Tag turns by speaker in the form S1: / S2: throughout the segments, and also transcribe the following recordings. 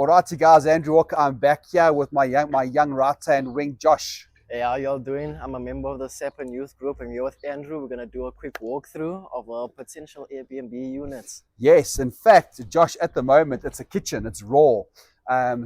S1: Alrighty guys, Andrew Walker. I'm back here with my young right-hand wing, Josh.
S2: Hey, how y'all doing? I'm a member of the SAPIN youth group. I'm here with Andrew. We're going to do a quick walkthrough of our potential Airbnb units.
S1: Yes, in fact, Josh, at the moment, it's a kitchen. It's raw.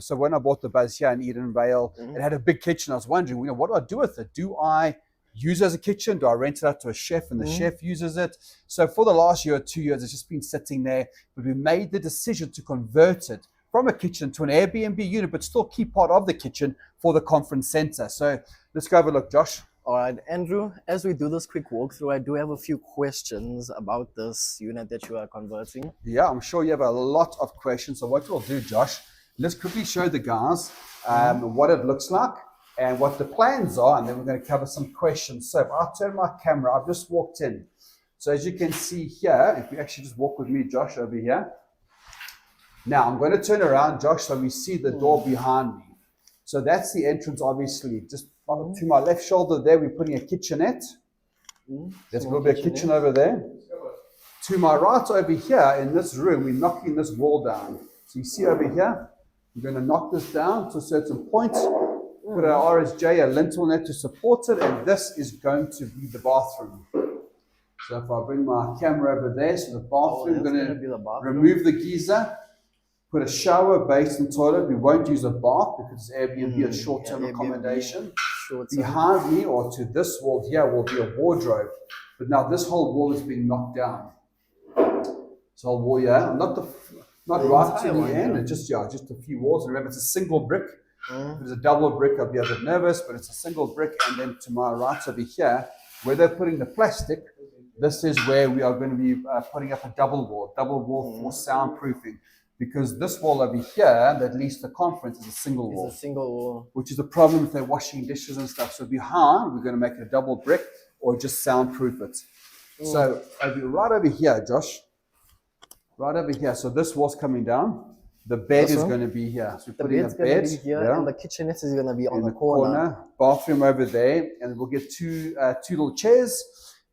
S1: So when I bought the buzz here in Edenvale, it had a big kitchen. I was wondering, what do I do with it? Do I use it as a kitchen? Do I rent it out to a chef and the chef uses it? So for the last year or 2 years, it's just been sitting there. But we made the decision to convert it from a kitchen to an Airbnb unit, but still keep part of the kitchen for the conference center. So let's go have a look, Josh.
S2: All right, Andrew, as we do this quick walkthrough, I do have a few questions about this unit that you are converting.
S1: Yeah, I'm sure you have a lot of questions. So what we'll do, Josh, let's quickly show the guys what it looks like and what the plans are, and then we're going to cover some questions. So if I turn my camera, I've just walked in. So as you can see here, if you actually just walk with me, Josh, over here. Now I'm going to turn around, Josh, so we see the door behind me. So that's the entrance, obviously. Just to my left shoulder there, we're putting a kitchenette. There's going to be a kitchen over there. To my right over here in this room, we're knocking this wall down. So you see over here, we're going to knock this down to a certain point, put our RSJ, a lintel net to support it, and this is going to be the bathroom. So if I bring my camera over there, so the bathroom, we're going to remove the geyser, put a shower, basin, toilet. We won't use a bath because it's Airbnb, a short-term accommodation. Behind me, or to this wall here, will be a wardrobe. But now this whole wall is being knocked down. So whole wall here, not right to the end, it's just a few walls. Remember, it's a single brick. If it's a double brick, I'll be a bit nervous, but it's a single brick. And then to my right over here, where they're putting the plastic, this is where we are going to be putting up a double wall for soundproofing. Because this wall over here, that leads to the conference, is a single wall.
S2: It's a single wall.
S1: Which is a problem if they're washing dishes and stuff. So behind, we're going to make it a double brick or just soundproof it. So right over here, Josh. Right over here. So this wall's coming down. The bed is going to be here. So we're putting a bed
S2: here, and the kitchenette is going to be on the corner.
S1: Bathroom over there. And we'll get two little chairs.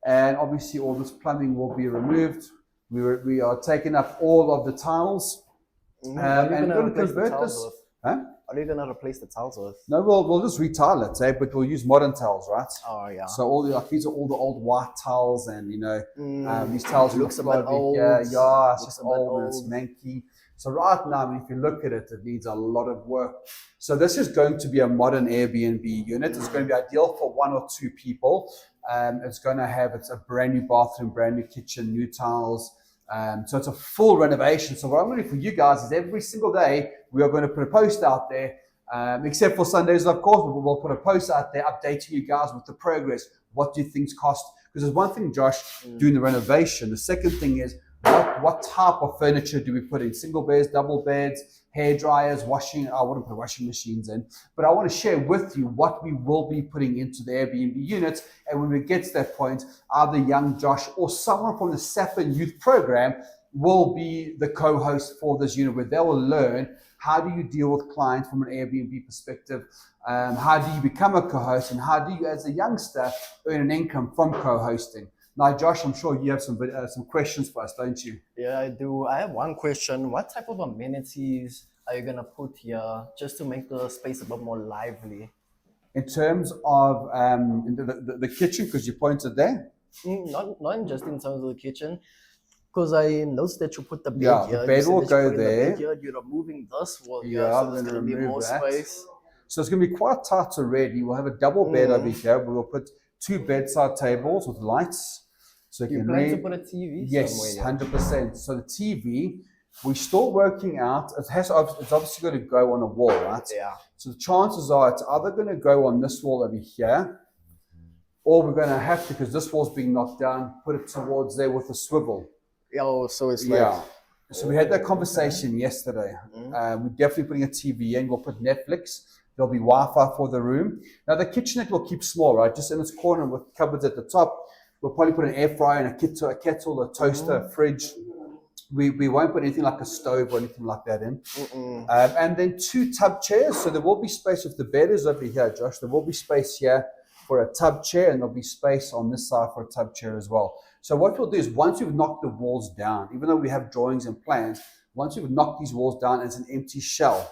S1: And obviously all this plumbing will be removed. We are taking up all of the tiles.
S2: And we're going to convert this.
S1: Huh?
S2: Are you going to replace the tiles with?
S1: No, we'll just retile it, but we'll use modern tiles, right?
S2: Oh, yeah.
S1: So these are all the old white tiles, and these tiles
S2: looks a bit old.
S1: Yeah, it's just old and it's manky. So right now, if you look at it, it needs a lot of work. So this is going to be a modern Airbnb unit. It's going to be ideal for 1 or 2 people. It's going to have a brand new bathroom, brand new kitchen, new tiles. So it's a full renovation. So what I'm going to do for you guys is every single day, we are going to put a post out there, except for Sundays, of course, but we'll put a post out there updating you guys with the progress. What do things cost? Because there's one thing, Josh, doing the renovation. The second thing is, what type of furniture do we put in? Single beds, double beds, hair dryers, washing. I wouldn't put washing machines in, but I want to share with you what we will be putting into the Airbnb units. And when we get to that point, either young Josh or someone from the SAPIN youth program will be the co-host for this unit, where they will learn how do you deal with clients from an Airbnb perspective, how do you become a co-host, and how do you, as a youngster, earn an income from co-hosting. Now, Josh, I'm sure you have some questions for us, don't you?
S2: Yeah, I do. I have one question. What type of amenities are you going to put here just to make the space a bit more lively?
S1: In terms of the kitchen, because you pointed there?
S2: Not just in terms of the kitchen, because I noticed that you put the bed here.
S1: The bed will go there.
S2: You're removing this wall here, so there's going to be more space.
S1: So it's going to be quite tight already. We'll have a double bed over here. We'll put 2 bedside tables with lights. So
S2: you plan to put a TV
S1: Yes,
S2: somewhere?
S1: 100%. So the TV, we're still working out. It's obviously going to go on a wall, right?
S2: Yeah.
S1: So the chances are it's either going to go on this wall over here, or we're going to have to, because this wall's being knocked down, put it towards there with a swivel.
S2: Oh, so it's like...
S1: So we had that conversation yesterday. We're definitely putting a TV in. We'll put Netflix. There'll be Wi-Fi for the room. Now the kitchenette will keep small, right? Just in its corner with cupboards at the top. We'll probably put an air fryer and a kettle, a toaster, a fridge. We won't put anything like a stove or anything like that in. And then 2 tub chairs. So there will be space. If the bed is over here, Josh, there will be space here for a tub chair, and there'll be space on this side for a tub chair as well. So what we'll do is, once we've knocked the walls down, even though we have drawings and plans, Once we've knocked these walls down as an empty shell,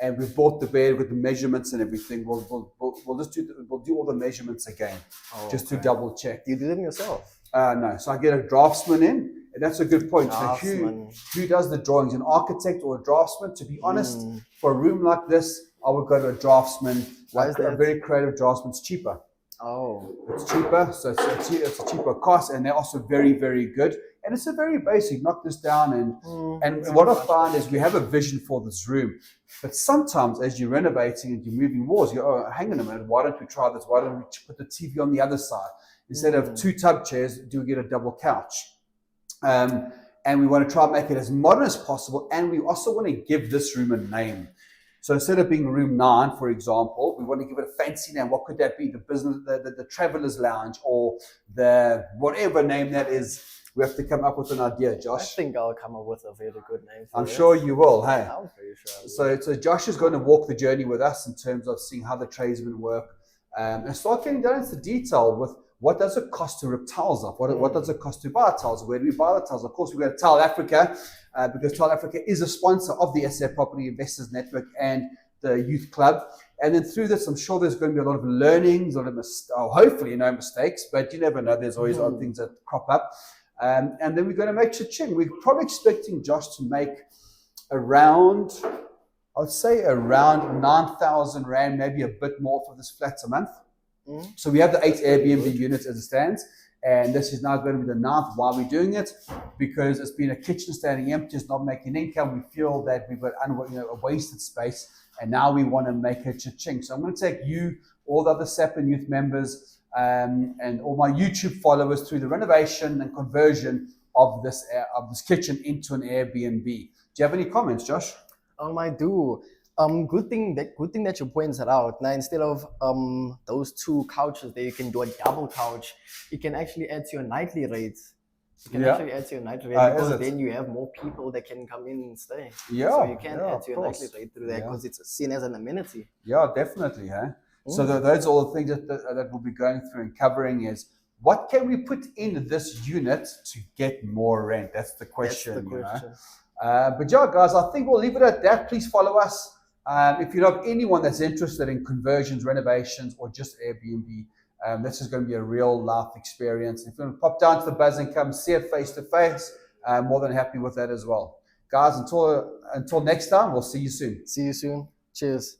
S1: and we've bought the bed with the measurements and everything, we'll do all the measurements again, just to double check.
S2: You do them yourself?
S1: No, so I get a draftsman in, and that's a good point. So who does the drawings, an architect or a draftsman? To be honest, for a room like this, I would go to a draftsman.
S2: Why is that?
S1: A very creative draftsman. It's cheaper. It's cheaper, so it's a cheaper cost, and they're also very, very good. And it's a very basic, knock this down, and what I find is we have a vision for this room. But sometimes as you're renovating and you're moving walls, you go, oh, hang on a minute, why don't we try this? Why don't we put the TV on the other side? Instead of 2 tub chairs, do we get a double couch? And we want to try and make it as modern as possible, and we also want to give this room a name. So instead of being room 9, for example, we want to give it a fancy name. What could that be? The business, the traveler's lounge, or the whatever name that is. We have to come up with an idea, Josh.
S2: I think I'll come up with a very good name for
S1: I'm sure you will, hey?
S2: I'm pretty sure.
S1: So Josh is going to walk the journey with us in terms of seeing how the tradesmen work, and start getting down into detail with what does it cost to rip tiles off? What does it cost to buy tiles? Where do we buy the tiles? Of course, we've got Tile Africa, because Tile Africa is a sponsor of the SA Property Investors Network and the Youth Club. And then through this, I'm sure there's going to be a lot of learnings, hopefully no mistakes, but you never know. There's always other things that crop up. And then we're going to make cha-ching. We're probably expecting Josh to make around 9,000 Rand, maybe a bit more for this flat a month. So we have the 8 Airbnb units as it stands, and this is now going to be the 9th. Why are we doing it? Because it's been a kitchen standing empty, it's not making income. We feel that we've got a wasted space, and now we want to make a cha-ching. So I'm going to take you, all the other SAPIN youth members, and all my YouTube followers through the renovation and conversion of this kitchen into an Airbnb. Do you have any comments, Josh?
S2: I do. Good thing that you pointed out. Now, instead of those 2 couches there, you can do a double couch. You can actually add to your nightly rates. Because then you have more people that can come in and stay. So you can add to your nightly rate through that because it's seen as an amenity.
S1: Yeah, definitely. Huh? So those are all the things that we'll be going through and covering is what can we put in this unit to get more rent? That's the question. But yeah, guys, I think we'll leave it at that. Please follow us. If you know of anyone that's interested in conversions, renovations, or just Airbnb, this is going to be a real life experience. If you want to pop down to the Buzz and come see it face to face, I'm more than happy with that as well. Guys, until next time, we'll see you soon.
S2: See you soon. Cheers.